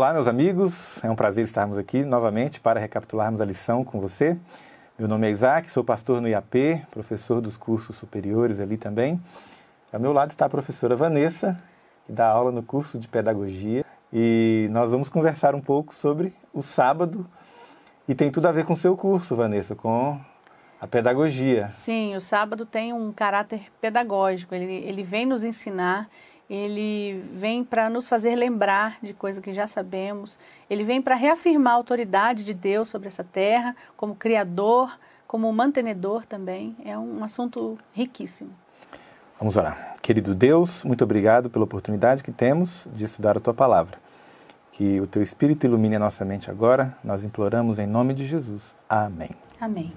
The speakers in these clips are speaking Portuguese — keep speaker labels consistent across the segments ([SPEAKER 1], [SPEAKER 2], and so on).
[SPEAKER 1] Olá, meus amigos, é um prazer estarmos aqui novamente para recapitularmos a lição com você. Meu nome é Isaac, sou pastor no IAP, professor dos cursos superiores ali também. Ao meu lado está a professora Vanessa, que dá aula no curso de pedagogia. E nós vamos conversar um pouco sobre o sábado, e tem tudo a ver com o seu curso, Vanessa, com a pedagogia.
[SPEAKER 2] Sim, o sábado tem um caráter pedagógico, ele vem nos ensinar, ele vem para nos fazer lembrar de coisas que já sabemos, ele vem para reafirmar a autoridade de Deus sobre essa terra, como criador, como mantenedor também. É um assunto riquíssimo.
[SPEAKER 1] Vamos orar. Querido Deus, muito obrigado pela oportunidade que temos de estudar a Tua Palavra. Que o Teu Espírito ilumine a nossa mente agora, nós imploramos em nome de Jesus. Amém.
[SPEAKER 2] Amém.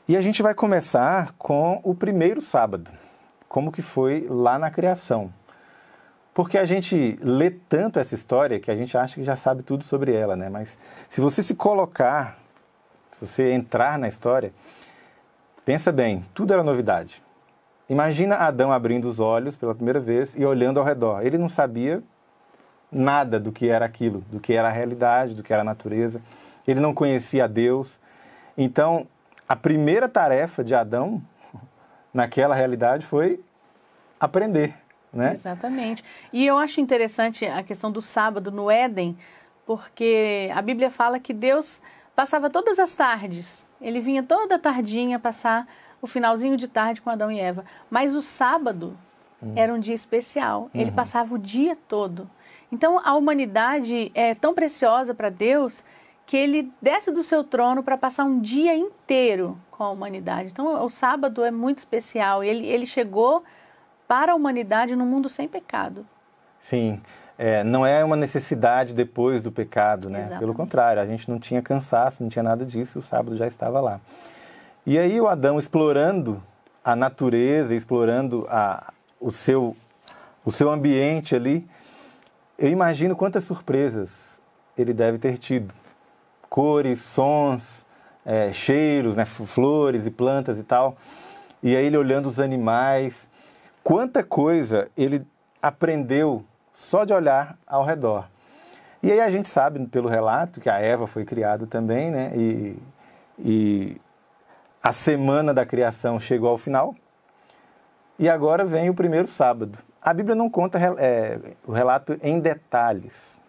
[SPEAKER 1] E a gente vai começar com o primeiro sábado, como que foi lá na criação. Porque a gente lê tanto essa história que a gente acha que já sabe tudo sobre ela, né? Mas se você se colocar, se você entrar na história, pensa bem, tudo era novidade. Imagina Adão abrindo os olhos pela primeira vez e olhando ao redor. Ele não sabia nada do que era aquilo, do que era a realidade, do que era a natureza. Ele não conhecia a Deus. Então, a primeira tarefa de Adão naquela realidade foi aprender, né?
[SPEAKER 2] Exatamente. E eu acho interessante a questão do sábado no Éden, porque a Bíblia fala que Deus passava todas as tardes. Ele vinha toda tardinha passar o finalzinho de tarde com Adão e Eva. Mas o sábado era um dia especial. Ele passava o dia todo. Então, a humanidade é tão preciosa para Deus que ele desce do seu trono para passar um dia inteiro com a humanidade. Então, o sábado é muito especial. Ele chegou para a humanidade num mundo sem pecado.
[SPEAKER 1] Sim, não é uma necessidade depois do pecado, né?
[SPEAKER 2] Exatamente.
[SPEAKER 1] Pelo contrário, a gente não tinha cansaço, não tinha nada disso, o sábado já estava lá. E aí o Adão, explorando a natureza, explorando o seu ambiente ali, eu imagino quantas surpresas ele deve ter tido. Cores, sons, cheiros, né, flores e plantas e tal. E aí ele olhando os animais. Quanta coisa ele aprendeu só de olhar ao redor. E aí a gente sabe pelo relato que a Eva foi criada também, né? E a semana da criação chegou ao final. E agora vem o primeiro sábado. A Bíblia não conta o relato em detalhes,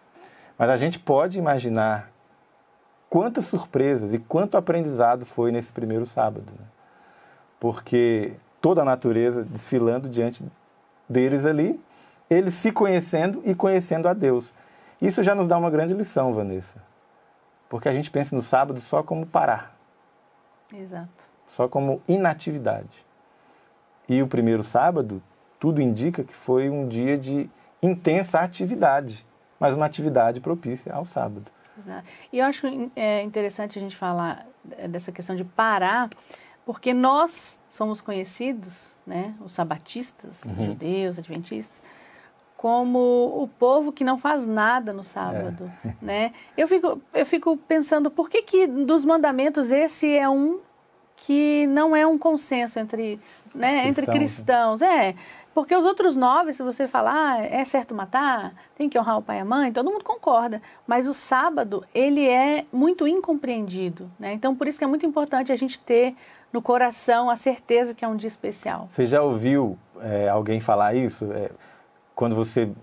[SPEAKER 1] mas a gente pode imaginar quantas surpresas e quanto aprendizado foi nesse primeiro sábado, né? Porque toda a natureza desfilando diante deles ali, eles se conhecendo e conhecendo a Deus. Isso já nos dá uma grande lição, Vanessa, porque a gente pensa no sábado só como parar.
[SPEAKER 2] Exato.
[SPEAKER 1] Só como inatividade. E o primeiro sábado, tudo indica que foi um dia de intensa atividade, mas uma atividade propícia ao sábado.
[SPEAKER 2] Exato. E eu acho interessante a gente falar dessa questão de parar, porque nós somos conhecidos, né, os sabatistas, os judeus, adventistas, como o povo que não faz nada no sábado, né? Eu fico pensando, por que dos mandamentos esse é um que não é um consenso entre cristãos? Porque os outros 9, se você falar, é certo matar, tem que honrar o pai e a mãe, todo mundo concorda. Mas o sábado, ele é muito incompreendido, né? Então, por isso que é muito importante a gente ter no coração a certeza que é um dia especial.
[SPEAKER 1] Você já ouviu alguém falar isso? Quando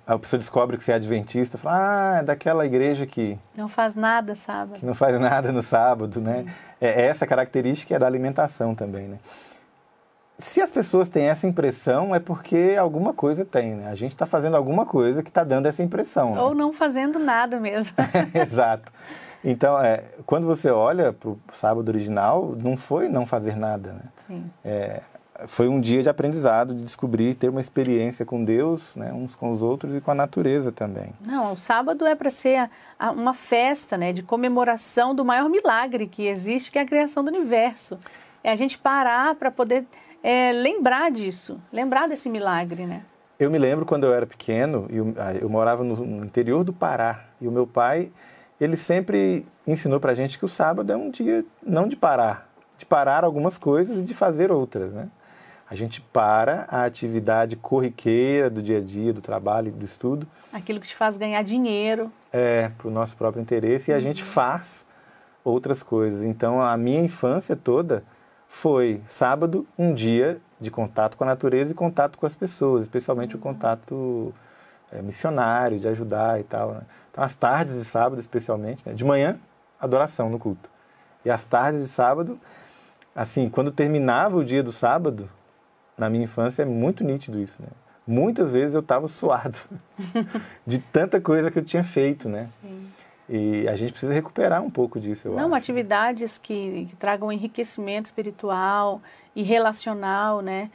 [SPEAKER 1] a pessoa descobre que você é adventista, fala, é daquela igreja que
[SPEAKER 2] não faz nada sábado.
[SPEAKER 1] Que não faz nada no sábado, né? Essa característica é da alimentação também, né? Se as pessoas têm essa impressão, é porque alguma coisa tem, né? A gente está fazendo alguma coisa que está dando essa impressão. Né?
[SPEAKER 2] Ou não fazendo nada mesmo.
[SPEAKER 1] Exato. Então, quando você olha para o sábado original, não foi não fazer nada, né?
[SPEAKER 2] Sim.
[SPEAKER 1] Foi um dia de aprendizado, de descobrir, ter uma experiência com Deus, né? Uns com os outros e com a natureza também.
[SPEAKER 2] Não, o sábado é para ser uma festa, né? De comemoração do maior milagre que existe, que é a criação do universo. É a gente parar para poder lembrar disso, lembrar desse milagre, né?
[SPEAKER 1] Eu me lembro quando eu era pequeno, eu morava no interior do Pará, e o meu pai, ele sempre ensinou pra gente que o sábado é um dia não de parar algumas coisas e de fazer outras, né? A gente para a atividade corriqueira do dia a dia, do trabalho, do estudo.
[SPEAKER 2] Aquilo que te faz ganhar dinheiro.
[SPEAKER 1] Para o nosso próprio interesse, e a gente faz outras coisas. Então, a minha infância toda foi sábado, um dia de contato com a natureza e contato com as pessoas, especialmente o contato missionário, de ajudar e tal, né? Então, as tardes de sábado, especialmente, né? De manhã, adoração no culto. E as tardes de sábado, assim, quando terminava o dia do sábado, na minha infância é muito nítido isso, né? Muitas vezes eu estava suado de tanta coisa que eu tinha feito, né?
[SPEAKER 2] Sim.
[SPEAKER 1] E a gente precisa recuperar um pouco disso, eu acho.
[SPEAKER 2] Atividades que tragam enriquecimento espiritual e relacional, né?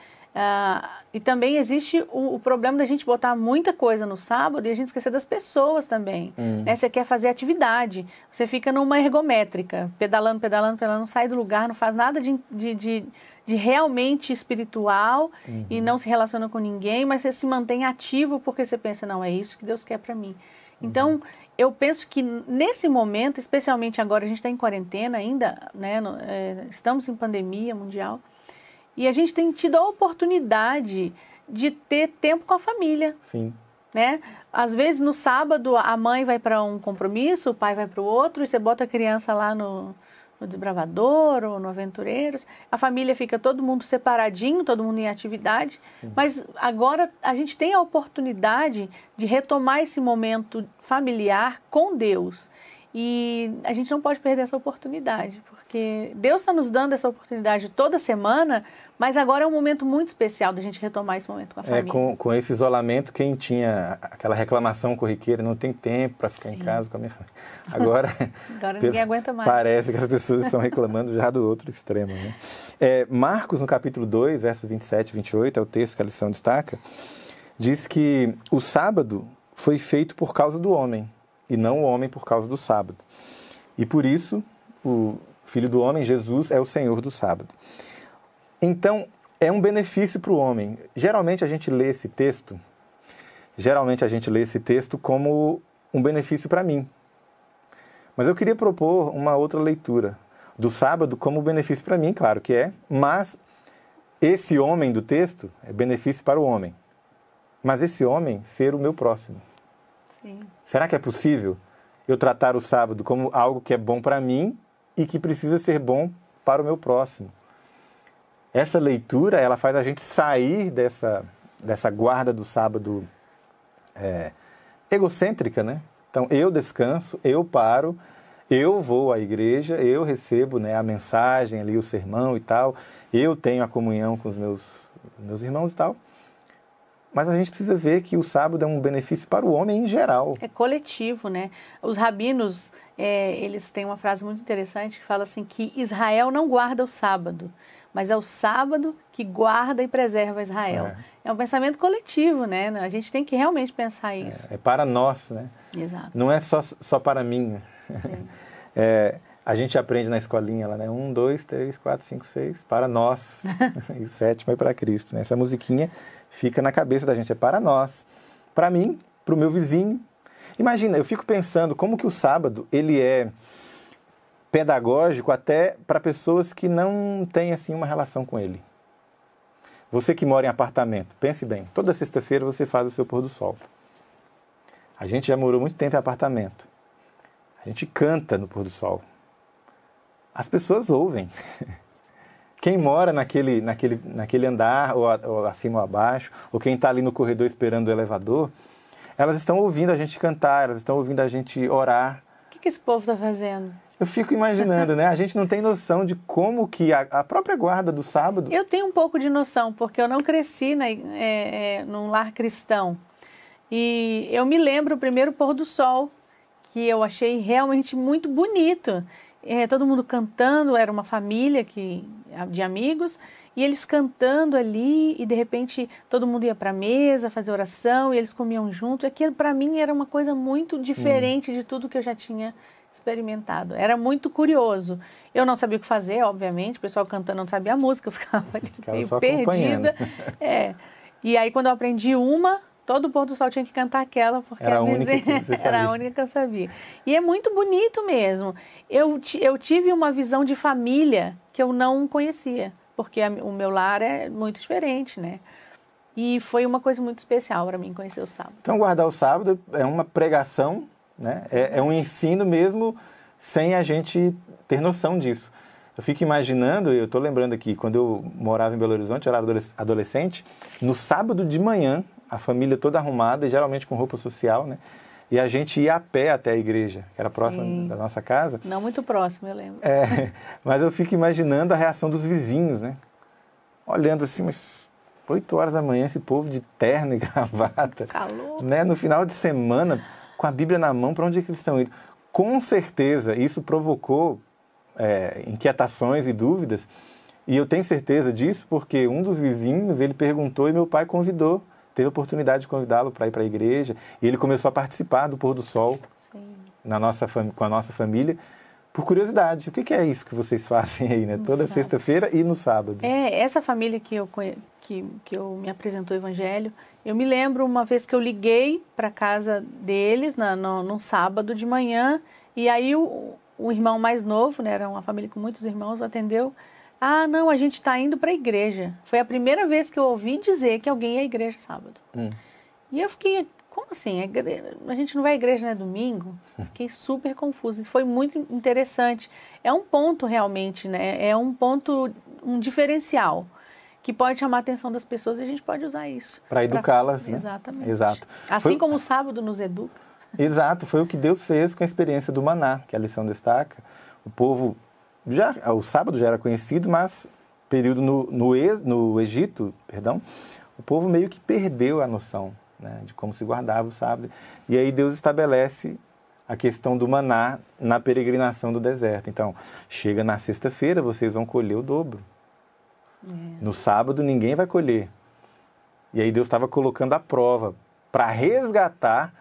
[SPEAKER 2] E também existe o problema da gente botar muita coisa no sábado e a gente esquecer das pessoas também. Né? Você quer fazer atividade, você fica numa ergométrica, pedalando, não sai do lugar, não faz nada de realmente espiritual e não se relaciona com ninguém, mas você se mantém ativo porque você pensa, não, é isso que Deus quer para mim. Então, eu penso que nesse momento, especialmente agora, a gente está em quarentena ainda, né? Estamos em pandemia mundial, e a gente tem tido a oportunidade de ter tempo com a família.
[SPEAKER 1] Sim.
[SPEAKER 2] Né? Às vezes, no sábado, a mãe vai para um compromisso, o pai vai para o outro, e você bota a criança lá no Desbravador ou no Aventureiros, a família fica todo mundo separadinho, todo mundo em atividade, mas agora a gente tem a oportunidade de retomar esse momento familiar com Deus e a gente não pode perder essa oportunidade, porque Deus está nos dando essa oportunidade toda semana, mas agora é um momento muito especial da gente retomar esse momento com a família.
[SPEAKER 1] Com esse isolamento, quem tinha aquela reclamação corriqueira, não tem tempo para ficar em casa com a minha família. Agora
[SPEAKER 2] ninguém aguenta mais.
[SPEAKER 1] Parece que as pessoas estão reclamando já do outro extremo, né? Marcos, no capítulo 2, versos 27 e 28, é o texto que a lição destaca, diz que o sábado foi feito por causa do homem, e não o homem por causa do sábado. E por isso, o Filho do Homem, Jesus, é o Senhor do sábado. Então, é um benefício para o homem. Geralmente a gente lê esse texto como um benefício para mim. Mas eu queria propor uma outra leitura do sábado como benefício para mim, claro que é, mas esse homem do texto é benefício para o homem. Mas esse homem ser o meu próximo.
[SPEAKER 2] Sim.
[SPEAKER 1] Será que é possível eu tratar o sábado como algo que é bom para mim e que precisa ser bom para o meu próximo? Essa leitura, ela faz a gente sair dessa guarda do sábado egocêntrica, né? Então, eu descanso, eu paro, eu vou à igreja, eu recebo, né, a mensagem ali, o sermão e tal, eu tenho a comunhão com os meus irmãos e tal. Mas a gente precisa ver que o sábado é um benefício para o homem em geral.
[SPEAKER 2] É coletivo, né? Os rabinos, eles têm uma frase muito interessante que fala assim, que Israel não guarda o sábado, mas é o sábado que guarda e preserva Israel. É um pensamento coletivo, né? A gente tem que realmente pensar isso.
[SPEAKER 1] É para nós, né?
[SPEAKER 2] Exato.
[SPEAKER 1] Não é só para mim. A gente aprende na escolinha lá, né? 1, 2, 3, 4, 5, 6, para nós. E o 7º é para Cristo, né? Essa musiquinha fica na cabeça da gente, é para nós. Para mim, para o meu vizinho. Imagina, eu fico pensando como que o sábado, ele é pedagógico até para pessoas que não têm, assim, uma relação com ele. Você que mora em apartamento, pense bem, toda sexta-feira você faz o seu pôr do sol. A gente já morou muito tempo em apartamento. A gente canta no pôr do sol. As pessoas ouvem. Quem mora naquele andar, ou acima ou abaixo, ou quem está ali no corredor esperando o elevador, elas estão ouvindo a gente cantar, elas estão ouvindo a gente orar.
[SPEAKER 2] O que esse povo está fazendo?
[SPEAKER 1] Eu fico imaginando, né? A gente não tem noção de como que a própria guarda do sábado...
[SPEAKER 2] Eu tenho um pouco de noção, porque eu não cresci num lar cristão. E eu me lembro o primeiro pôr do sol, que eu achei realmente muito bonito. Todo mundo cantando, era uma família de amigos, e eles cantando ali, e de repente todo mundo ia para a mesa fazer oração, e eles comiam junto. Aquilo para mim era uma coisa muito diferente de tudo que eu já tinha experimentado. Era muito curioso. Eu não sabia o que fazer, obviamente, o pessoal cantando não sabia a música, eu ficava meio perdida. E aí quando eu aprendi todo pôr do sol tinha que cantar aquela, porque
[SPEAKER 1] era a única
[SPEAKER 2] que eu sabia. E é muito bonito mesmo. Eu tive uma visão de família que eu não conhecia. porque o meu lar é muito diferente, né? E foi uma coisa muito especial para mim conhecer o sábado.
[SPEAKER 1] Então, guardar o sábado é uma pregação, né? É um ensino mesmo sem a gente ter noção disso. Eu fico imaginando, eu estou lembrando aqui, quando eu morava em Belo Horizonte, eu era adolescente, no sábado de manhã, a família toda arrumada, geralmente com roupa social, né? E a gente ia a pé até a igreja, que era próxima da nossa casa.
[SPEAKER 2] Não muito próximo, eu lembro.
[SPEAKER 1] Mas eu fico imaginando a reação dos vizinhos, né? Olhando assim, mas 8 horas da manhã, esse povo de terno e gravata.
[SPEAKER 2] Calor.
[SPEAKER 1] Né? No final de semana, com a Bíblia na mão, para onde é que eles estão indo? Com certeza, isso provocou inquietações e dúvidas. E eu tenho certeza disso porque um dos vizinhos, ele perguntou e meu pai convidou. Teve a oportunidade de convidá-lo para ir para a igreja. E ele começou a participar do pôr do sol com a nossa família. Por curiosidade, o que é isso que vocês fazem aí, né? Toda sexta-feira e no sábado.
[SPEAKER 2] Essa família que eu me apresentou o evangelho, eu me lembro uma vez que eu liguei para a casa deles num sábado de manhã, e aí o irmão mais novo, né, era uma família com muitos irmãos, atendeu. Ah, não, a gente está indo para a igreja. Foi a primeira vez que eu ouvi dizer que alguém ia à igreja sábado. E eu fiquei, como assim? A gente não vai à igreja, né, domingo? Fiquei super confusa. Foi muito interessante. É um ponto realmente, né? É um ponto, um diferencial que pode chamar a atenção das pessoas e a gente pode usar isso.
[SPEAKER 1] Para educá-las, né?
[SPEAKER 2] Exatamente.
[SPEAKER 1] Exato.
[SPEAKER 2] Assim como o sábado nos educa.
[SPEAKER 1] Exato, foi o que Deus fez com a experiência do maná, que a lição destaca. O povo, o sábado já era conhecido, mas período no Egito, o povo meio que perdeu a noção, né, de como se guardava o sábado. E aí Deus estabelece a questão do maná na peregrinação do deserto. Então, chega na sexta-feira, vocês vão colher o dobro. No sábado, ninguém vai colher. E aí Deus estava colocando à prova para resgatar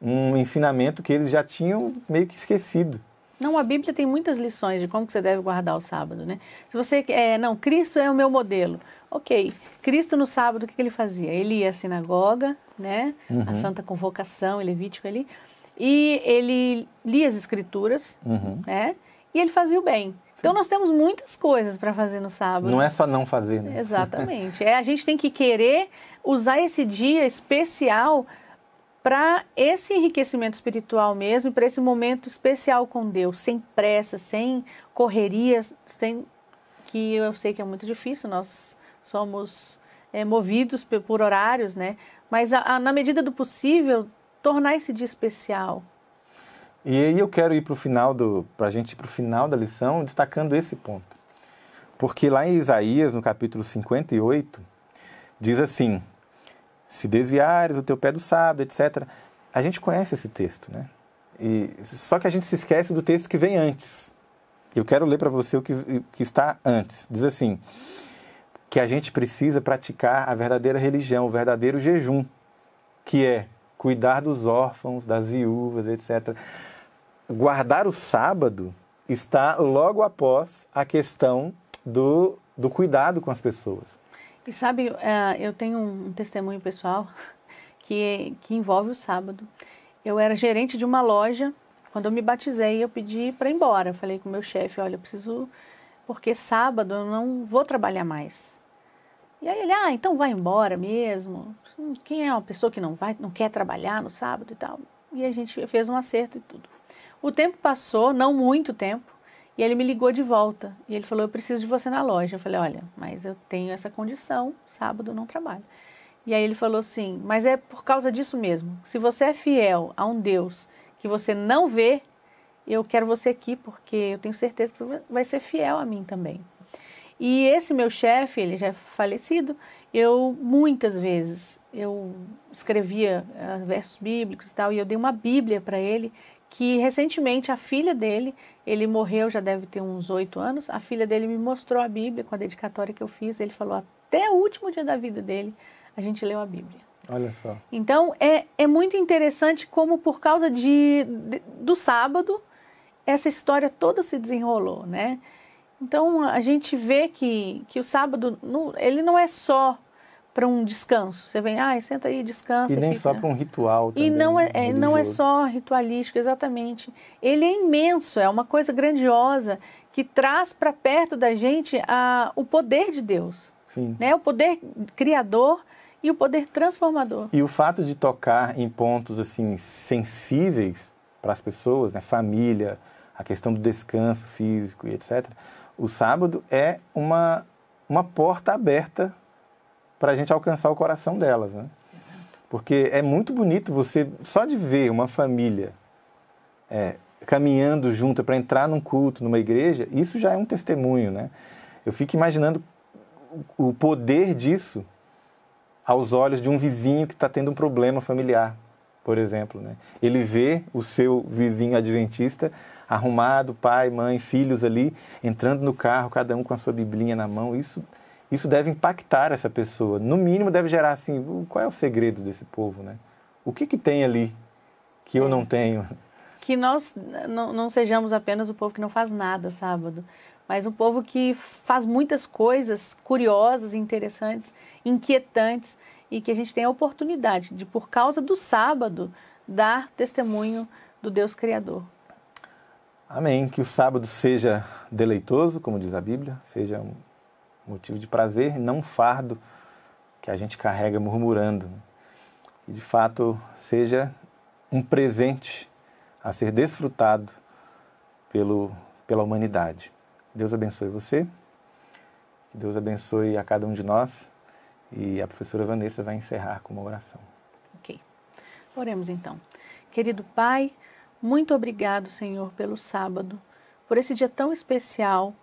[SPEAKER 1] um ensinamento que eles já tinham meio que esquecido.
[SPEAKER 2] Não, a Bíblia tem muitas lições de como que você deve guardar o sábado, né? Se você não, Cristo é o meu modelo. Ok, Cristo no sábado, o que ele fazia? Ele ia à sinagoga, né? A Santa Convocação, Levítico ali, e ele lia as Escrituras, né? E ele fazia o bem. Então nós temos muitas coisas para fazer no sábado.
[SPEAKER 1] Não é só não fazer, né?
[SPEAKER 2] Exatamente. A gente tem que querer usar esse dia especial para esse enriquecimento espiritual mesmo, para esse momento especial com Deus, sem pressa, sem correrias, que eu sei que é muito difícil, nós somos movidos por horários, né? Mas na medida do possível, tornar esse dia especial.
[SPEAKER 1] E aí eu quero ir para a gente ir para o final da lição, destacando esse ponto. Porque lá em Isaías, no capítulo 58, diz assim: se desviares o teu pé do sábado, etc. A gente conhece esse texto, né? Só que a gente se esquece do texto que vem antes. Eu quero ler para você o que está antes. Diz assim, que a gente precisa praticar a verdadeira religião, o verdadeiro jejum, que é cuidar dos órfãos, das viúvas, etc. Guardar o sábado está logo após a questão do cuidado com as pessoas.
[SPEAKER 2] E sabe, eu tenho um testemunho pessoal que envolve o sábado. Eu era gerente de uma loja, quando eu me batizei, eu pedi para ir embora. Eu falei com o meu chefe, olha, eu preciso, porque sábado eu não vou trabalhar mais. E aí ele, então vai embora mesmo. Quem é uma pessoa que não quer trabalhar no sábado e tal? E a gente fez um acerto e tudo. O tempo passou, não muito tempo, e ele me ligou de volta. E ele falou, eu preciso de você na loja. Eu falei, olha, mas eu tenho essa condição, sábado eu não trabalho. E aí ele falou assim, mas é por causa disso mesmo. Se você é fiel a um Deus que você não vê, eu quero você aqui, porque eu tenho certeza que você vai ser fiel a mim também. E esse meu chefe, ele já é falecido, muitas vezes, eu escrevia versos bíblicos e tal, e eu dei uma Bíblia para ele, que recentemente a filha dele, ele morreu, já deve ter uns 8 anos, a filha dele me mostrou a Bíblia com a dedicatória que eu fiz, ele falou, até o último dia da vida dele, a gente leu a Bíblia.
[SPEAKER 1] Olha só.
[SPEAKER 2] Então, é muito interessante como por causa do sábado, essa história toda se desenrolou, né? Então, a gente vê que o sábado, ele não é só para um descanso. Você vem, senta aí, descansa.
[SPEAKER 1] E nem só para um ritual também.
[SPEAKER 2] E não é só ritualístico, exatamente. Ele é imenso, é uma coisa grandiosa que traz para perto da gente o poder de Deus,
[SPEAKER 1] Sim.
[SPEAKER 2] né? O poder criador e o poder transformador.
[SPEAKER 1] E o fato de tocar em pontos assim sensíveis para as pessoas, né? Família, a questão do descanso físico e etc. O sábado é uma porta aberta para a gente alcançar o coração delas, né? Porque é muito bonito você, só de ver uma família caminhando junto para entrar num culto, numa igreja, isso já é um testemunho, né? Eu fico imaginando o poder disso aos olhos de um vizinho que está tendo um problema familiar, por exemplo, né? Ele vê o seu vizinho adventista arrumado, pai, mãe, filhos ali, entrando no carro, cada um com a sua biblinha na mão. Isso deve impactar essa pessoa. No mínimo deve gerar assim, qual é o segredo desse povo, né? O que tem ali que eu não tenho?
[SPEAKER 2] Que nós não sejamos apenas o povo que não faz nada sábado, mas um povo que faz muitas coisas curiosas, interessantes, inquietantes, e que a gente tem a oportunidade de, por causa do sábado, dar testemunho do Deus Criador.
[SPEAKER 1] Amém. Que o sábado seja deleitoso, como diz a Bíblia, seja um motivo de prazer, não um fardo que a gente carrega murmurando. E, de fato, seja um presente a ser desfrutado pela humanidade. Deus abençoe você, Deus abençoe a cada um de nós, e a professora Vanessa vai encerrar com uma oração.
[SPEAKER 2] Ok. Oremos então. Querido Pai, muito obrigado, Senhor, pelo sábado, por esse dia tão especial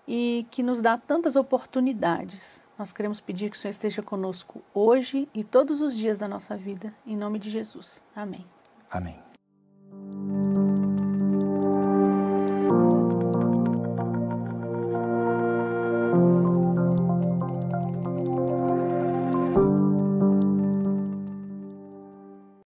[SPEAKER 2] e que nos dá tantas oportunidades. Nós queremos pedir que o Senhor esteja conosco hoje e todos os dias da nossa vida, em nome de Jesus. Amém.
[SPEAKER 1] Amém.